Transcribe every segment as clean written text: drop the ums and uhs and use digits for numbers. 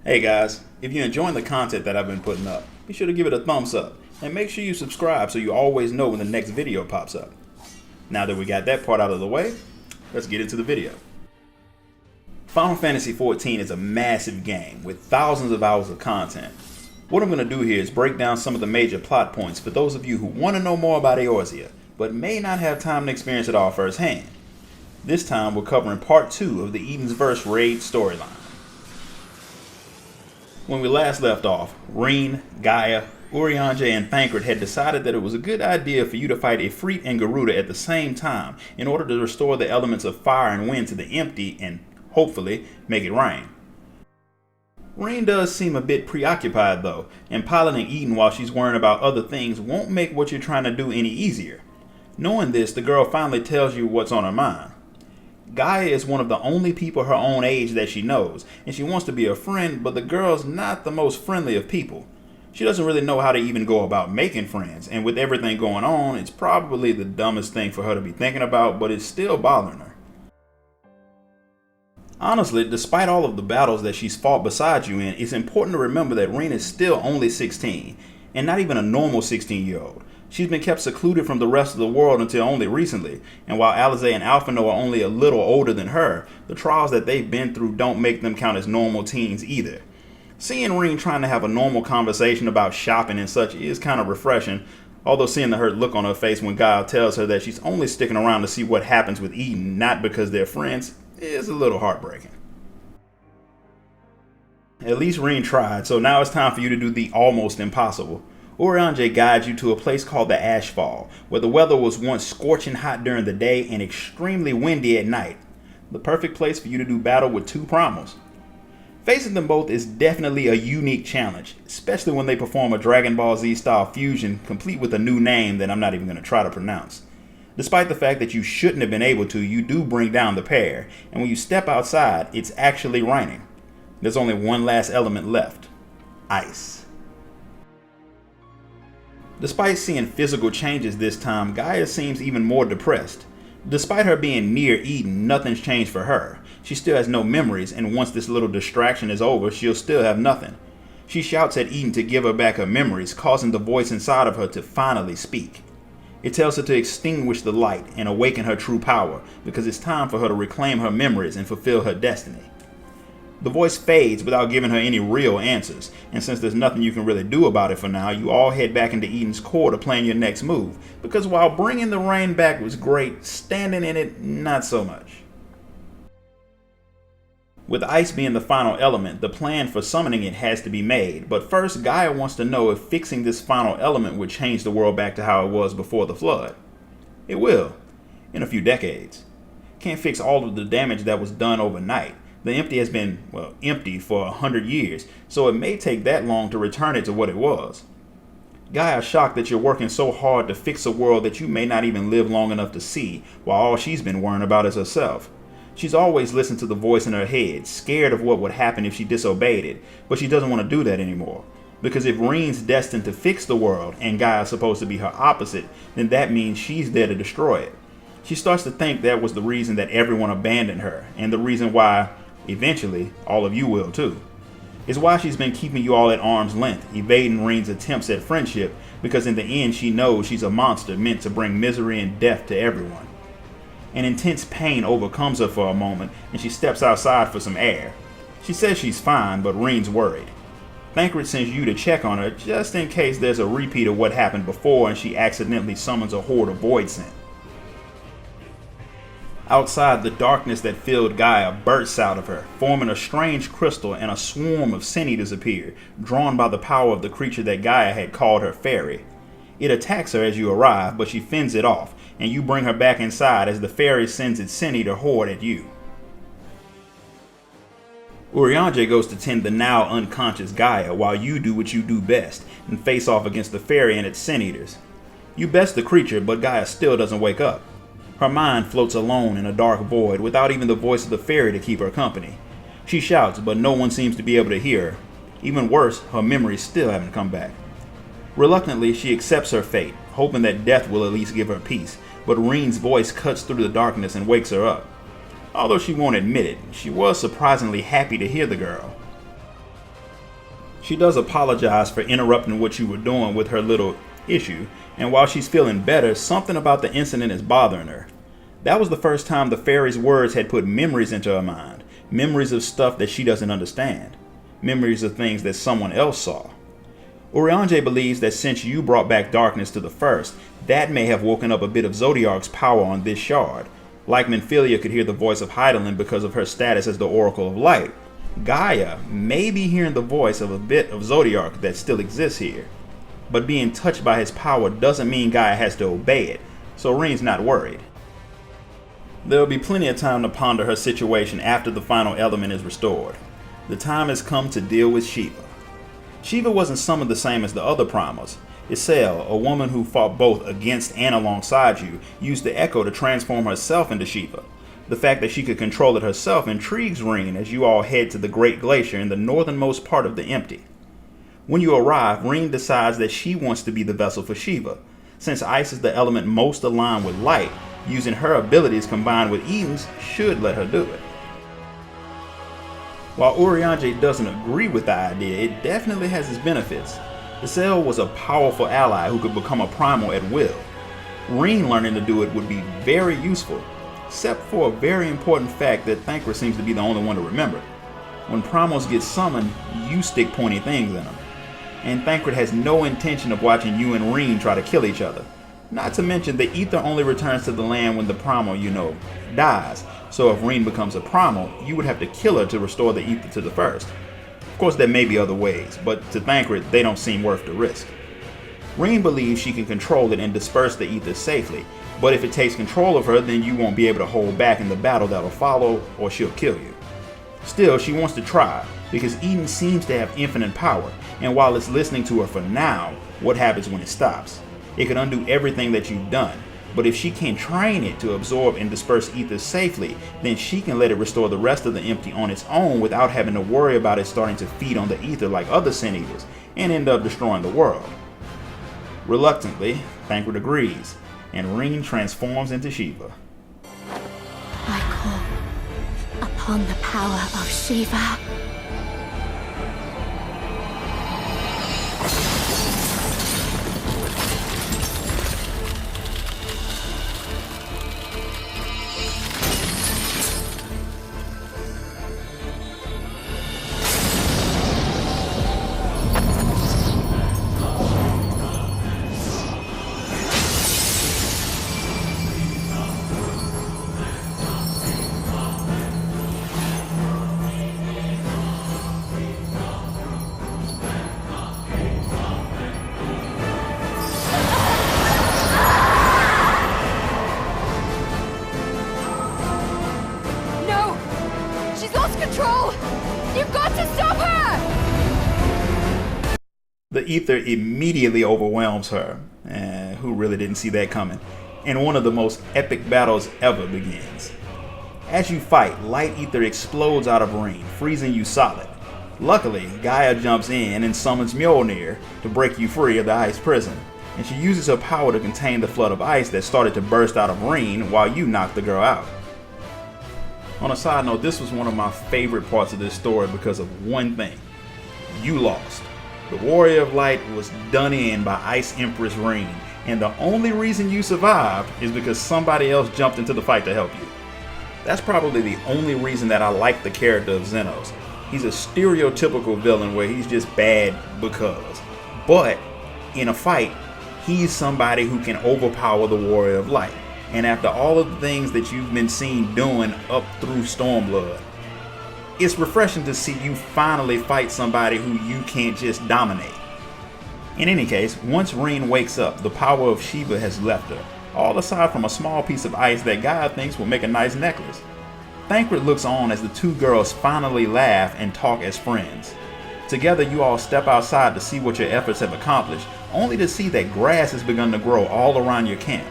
Hey guys, if you're enjoying the content that I've been putting up, be sure to give it a thumbs up and make sure you subscribe so you always know when the next video pops up. Now that we got that part out of the way, let's get into the video. Final Fantasy XIV is a massive game with thousands of hours of content. What I'm going to do here is break down some of the major plot points for those of you who want to know more about Eorzea, but may not have time to experience it all firsthand. This time we're covering part 2 of the Eden's Verse raid storyline. When we last left off, Rean, Gaia, Eorzea, and Thancred had decided that it was a good idea for you to fight Ifrit and Garuda at the same time in order to restore the elements of fire and wind to the empty and, hopefully, make it rain. Rean does seem a bit preoccupied though, and piloting Eden while she's worrying about other things won't make what you're trying to do any easier. Knowing this, the girl finally tells you what's on her mind. Gaia is one of the only people her own age that she knows, and she wants to be a friend, but the girl's not the most friendly of people. She doesn't really know how to even go about making friends, and with everything going on, it's probably the dumbest thing for her to be thinking about, but it's still bothering her. Honestly, despite all of the battles that she's fought beside you in, it's important to remember that Rean is still only 16, and not even a normal 16-year-old. She's been kept secluded from the rest of the world until only recently, and while Eorzea and Alphinaud are only a little older than her, the trials that they've been through don't make them count as normal teens either. Seeing Rean trying to have a normal conversation about shopping and such is kind of refreshing, although seeing the hurt look on her face when Gaia tells her that she's only sticking around to see what happens with Eden, not because they're friends, is a little heartbreaking. At least Rean tried, so now it's time for you to do the almost impossible. Eorzea guides you to a place called the Ashfall, where the weather was once scorching hot during the day and extremely windy at night. The perfect place for you to do battle with two primals. Facing them both is definitely a unique challenge, especially when they perform a Dragon Ball Z style fusion complete with a new name that I'm not even going to try to pronounce. Despite the fact that you shouldn't have been able to, you do bring down the pair, and when you step outside, it's actually raining. There's only one last element left: ice. Despite seeing physical changes this time, Gaia seems even more depressed. Despite her being near Eden, nothing's changed for her. She still has no memories, and once this little distraction is over, she'll still have nothing. She shouts at Eden to give her back her memories, causing the voice inside of her to finally speak. It tells her to extinguish the light and awaken her true power, because it's time for her to reclaim her memories and fulfill her destiny. The voice fades without giving her any real answers, and since there's nothing you can really do about it for now, you all head back into Eden's core to plan your next move, because while bringing the rain back was great, standing in it, not so much. With ice being the final element, the plan for summoning it has to be made, but first Gaia wants to know if fixing this final element would change the world back to how it was before the flood. It will, in a few decades. Can't fix all of the damage that was done overnight. The empty has been, empty for 100 years, so it may take that long to return it to what it was. Gaia is shocked that you're working so hard to fix a world that you may not even live long enough to see, while all she's been worrying about is herself. She's always listened to the voice in her head, scared of what would happen if she disobeyed it, but she doesn't want to do that anymore. Because if Rean's destined to fix the world, and Gaia's supposed to be her opposite, then that means she's there to destroy it. She starts to think that was the reason that everyone abandoned her, and the reason why, eventually, all of you will too. It's why she's been keeping you all at arm's length, evading Rean's attempts at friendship, because in the end she knows she's a monster meant to bring misery and death to everyone. An intense pain overcomes her for a moment, and she steps outside for some air. She says she's fine, but Rean's worried. Thancred sends you to check on her, just in case there's a repeat of what happened before and she accidentally summons a horde of void scent. Outside, the darkness that filled Gaia bursts out of her, forming a strange crystal, and a swarm of Sin Eaters appear, drawn by the power of the creature that Gaia had called her fairy. It attacks her as you arrive, but she fends it off, and you bring her back inside as the fairy sends its Sin Eater horde at you. Eorzea goes to tend the now unconscious Gaia while you do what you do best, and face off against the fairy and its Sin Eaters. You best the creature, but Gaia still doesn't wake up. Her mind floats alone in a dark void without even the voice of the fairy to keep her company. She shouts, but no one seems to be able to hear her. Even worse, her memories still haven't come back. Reluctantly, she accepts her fate, hoping that death will at least give her peace, but Rean's voice cuts through the darkness and wakes her up. Although she won't admit it, she was surprisingly happy to hear the girl. She does apologize for interrupting what you were doing with her little issue, and while she's feeling better, something about the incident is bothering her. That was the first time the fairy's words had put memories into her mind, memories of stuff that she doesn't understand, memories of things that someone else saw. Eorzea believes that since you brought back darkness to the first, that may have woken up a bit of Zodiark's power on this shard. Like Minfilia could hear the voice of Hydaelyn because of her status as the Oracle of Light, Gaia may be hearing the voice of a bit of Zodiark that still exists here. But being touched by his power doesn't mean Gaia has to obey it, so Reen's not worried. There will be plenty of time to ponder her situation after the final element is restored. The time has come to deal with Shiva. Shiva wasn't summoned the same as the other primals. Eorzea, a woman who fought both against and alongside you, used the Echo to transform herself into Shiva. The fact that she could control it herself intrigues Reen as you all head to the Great Glacier in the northernmost part of the Empty. When you arrive, Reen decides that she wants to be the vessel for Shiva. Since ice is the element most aligned with light, using her abilities combined with Eden's should let her do it. While Eorzea doesn't agree with the idea, it definitely has its benefits. Eorzea was a powerful ally who could become a primal at will. Reen learning to do it would be very useful, except for a very important fact that Thancred seems to be the only one to remember. When primals get summoned, you stick pointy things in them. And Thancred has no intention of watching you and Reen try to kill each other. Not to mention the ether only returns to the land when the primal, dies. So if Reen becomes a primal, you would have to kill her to restore the ether to the first. Of course, there may be other ways, but to Thancred, they don't seem worth the risk. Reen believes she can control it and disperse the ether safely, but if it takes control of her, then you won't be able to hold back in the battle that'll follow, or she'll kill you. Still, she wants to try, because Eden seems to have infinite power, and while it's listening to her for now, what happens when it stops? It can undo everything that you've done, but if she can train it to absorb and disperse ether safely, then she can let it restore the rest of the Empty on its own without having to worry about it starting to feed on the ether like other Sin Eaters, and end up destroying the world. Reluctantly, Thancred agrees, and Reen transforms into Shiva. I call upon the power of Shiva. The ether immediately overwhelms her, who really didn't see that coming, and one of the most epic battles ever begins. As you fight, light ether explodes out of Reen, freezing you solid. Luckily, Gaia jumps in and summons Mjolnir to break you free of the ice prison, and she uses her power to contain the flood of ice that started to burst out of Reen while you knocked the girl out. On a side note, this was one of my favorite parts of this story because of one thing. You lost. The Warrior of Light was done in by Ice Empress Reen, and the only reason you survived is because somebody else jumped into the fight to help you. That's probably the only reason that I like the character of Xenos. He's a stereotypical villain where he's just bad because. But in a fight, he's somebody who can overpower the Warrior of Light. And after all of the things that you've been seen doing up through Stormblood, it's refreshing to see you finally fight somebody who you can't just dominate. In any case, once Reen wakes up, the power of Shiva has left her, all aside from a small piece of ice that Gaia thinks will make a nice necklace. Thancred looks on as the two girls finally laugh and talk as friends. Together you all step outside to see what your efforts have accomplished, only to see that grass has begun to grow all around your camp.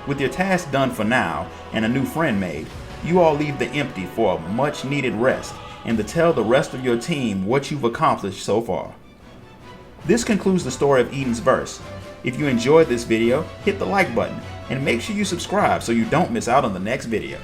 With your task done for now, and a new friend made, you all leave the Empty for a much needed rest and to tell the rest of your team what you've accomplished so far. This concludes the story of Eden's Verse. If you enjoyed this video, hit the like button and make sure you subscribe so you don't miss out on the next video.